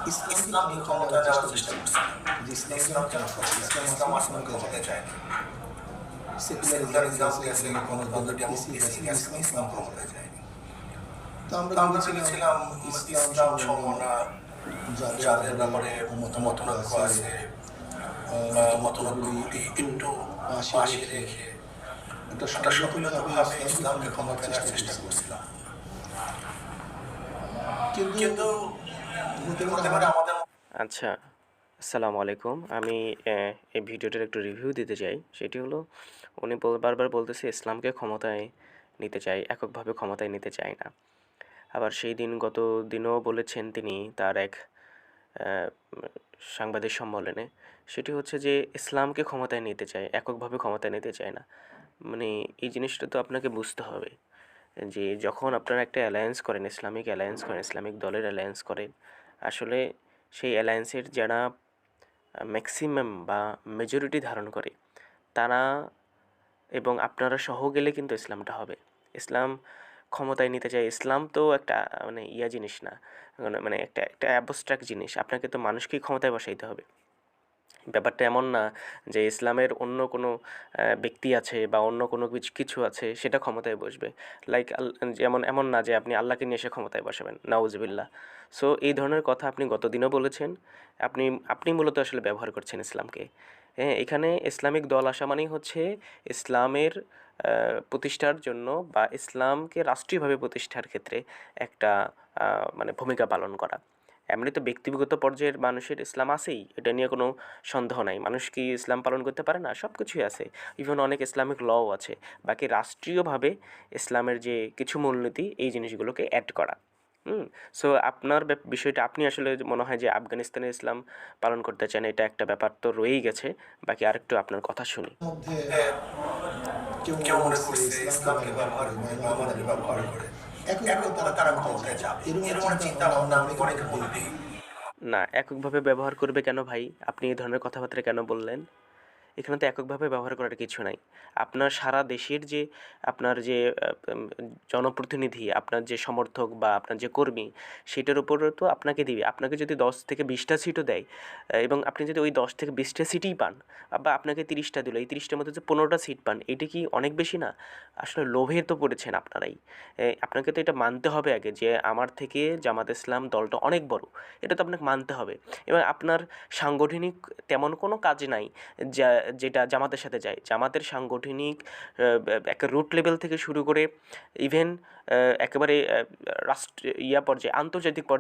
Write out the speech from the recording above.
ইসলামকে ইসলামকে ক্ষমতায় নেওয়ার ক্ষমতায় চেষ্টা নেওয়ার চেষ্টা করছিলেন করছিলেন। যে ইসলাম যেন ইসলাম যেন ক্ষমতায় যায়, ক্ষমতায় যায়, ইসলাম ইসলাম আসলে আসলে ক্ষমতায় ক্ষমতায় যায়নি। যায়নি। সেকুলারিজম সেকুলারিজম গেছে, গেছে, গণতন্ত্র গণতন্ত্র বেশি গেছে, কিন্তু ইসলাম ইসলাম ক্ষমতায় ক্ষমতায় যায়নি। যায়নি। তো আমরা তো আমরা ভেবেছিলাম ভেবেছিলাম ইসলাম ইসলাম সমমনা সমমনা যাদের যাদের ব্যাপারে ব্যাপারে মতনৈক্য মতনৈক্য আছে, আছে, মতনৈক্যগুলি মতনৈক্যগুলি একটু একটু পাশে পাশে রেখে রেখে একটা একটা সম্মিলিতভাবে সম্মিলিতভাবে ইসলামকে ইসলামকে ক্ষমতায় নেওয়ার ক্ষমতায় চেষ্টা নেওয়ার চেষ্টা করছিলাম। করছিলাম। কিন্তু কিন্তু হতে পারে হতে পারে আমাদের আমাদের আচ্ছা, আসসালামু আলাইকুম। আমি এই ভিডিওটার একটু রিভিউ দিতে চাই। সেটি হলো উনি বারবার বলতেছে ইসলামকে ক্ষমতায় নিতে চায়, এককভাবে ক্ষমতায় নিতে চায় না। আবার সেই দিন গত দিনও বলেছেন তিনি তার এক আহ, সাংবাদিক সম্মেলনে, সেটি হচ্ছে যে ইসলামকে ক্ষমতায় নিতে চায়, এককভাবে ক্ষমতায় নিতে চায় না। মানে এই জিনিসটা তো আপনাকে বুঝতে হবে যে যখন আপনারা একটা অ্যালায়েন্স করেন, ইসলামিক অ্যালায়েন্স করেন, ইসলামিক দলের অ্যালায়েন্স করেন, আসলে সেই অ্যালায়েন্সের যারা ম্যাক্সিমাম বা মেজরিটি ধারণ করে তারা এবং আপনারা সহ গেলে কিন্তু ইসলামটা হবে। ইসলাম ক্ষমতায় নিতে চায়, ইসলাম তো একটা মানে ইয়া জিনিস না, মানে একটা একটা অ্যাবস্ট্রাক্ট জিনিস। আপনাকে তো মানুষকেই ক্ষমতায় বসাইতে হবে। ব্যাপারটা এমন না যে ইসলামের অন্য কোনো ব্যক্তি আছে বা অন্য কোনো কিছু আছে সেটা ক্ষমতায় বসবে। লাইক যেমন এমন না যে আপনি আল্লাহকে নিয়ে এসে ক্ষমতায় বসাবেন, নাউজুবিল্লাহ। সো এই ধরনের কথা আপনি গতদিনও বলেছেন। আপনি আপনি মূলত আসলে ব্যবহার করছেন ইসলামকে। হ্যাঁ, এখানে ইসলামিক দল আসা মানেই হচ্ছে ইসলামের প্রতিষ্ঠার জন্য বা ইসলামকে রাষ্ট্রীয়ভাবে প্রতিষ্ঠার ক্ষেত্রে একটা মানে ভূমিকা পালন করা। এমনি তো ব্যক্তিগত পর্যায়ের মানুষের ইসলাম আছেই, এটা নিয়ে কোনো সন্দেহ নাই। মানুষ কি ইসলাম পালন করতে পারে না? সব কিছুই আছে। ইভেন অনেক ইসলামিক লও আছে। বাকি রাষ্ট্রীয়ভাবে ইসলামের যে কিছু মূলনীতি এই জিনিসগুলোকে অ্যাড করা। হুম। সো আপনার বিষয়টা আপনি আসলে মনে হয় যে আফগানিস্তানে ইসলাম পালন করতে চান, এটা একটা ব্যাপার তো রয়েই গেছে। বাকি আরেকটু আপনার কথা শুনি। মধ্যে হ্যাঁ, কেউ কেউ মনে মনে করছে করছে ইসলামকে ইসলামকে ব্যবহার ব্যবহার করে, করে, মায়ানমারকে মায়ানমারকে ব্যবহার ব্যবহার করে করে এককভাবে তারা তারা ক্ষমতায় ক্ষমতায় যাবে, যাবে, এরকম একটা এরকম একটা চিন্তা চিন্তা ভাবনা ভাবনা আমরা আমরা অনেকের অনেকের মধ্যেই। মধ্যেই। না, এককভাবে ব্যবহার করবে কেন ভাই? আপনি এই ধরনের কথাবার্তা কেন বললেন? এখানে তো এককভাবে ব্যবহার করার কিছু নাই। আপনার সারা দেশের যে আপনার যে জনপ্রতিনিধি, আপনার যে সমর্থক বা আপনার যে কর্মী, সেটার উপরও তো আপনাকে দিবে। আপনাকে যদি 10 থেকে 20টা সিটও দেয় এবং আপনি যদি ওই 10 থেকে 20টা সিটই পান, বা আপনাকে 30টা দিল, এই 30টার মধ্যে যে 15টা সিট পান, এটা কি অনেক বেশি না? আসলে লোভে তো পড়েছেন আপনারাই। আপনাকে তো এটা মানতে হবে আগে যে আমার থেকে জামাত ইসলাম দলটা অনেক বড়। এটা তো আপনাকে মানতে হবে। এবং আপনার সাংগঠনিক তেমন কোনো কাজ নাই যা যেটা জামাতের সাথে যায়। জামাতের সাংগঠনিক একটা রুট লেভেল থেকে শুরু করে ইভেন একেবারে রাষ্ট্র পর্যায়ে, আন্তর্জাতিক পর্যায়ে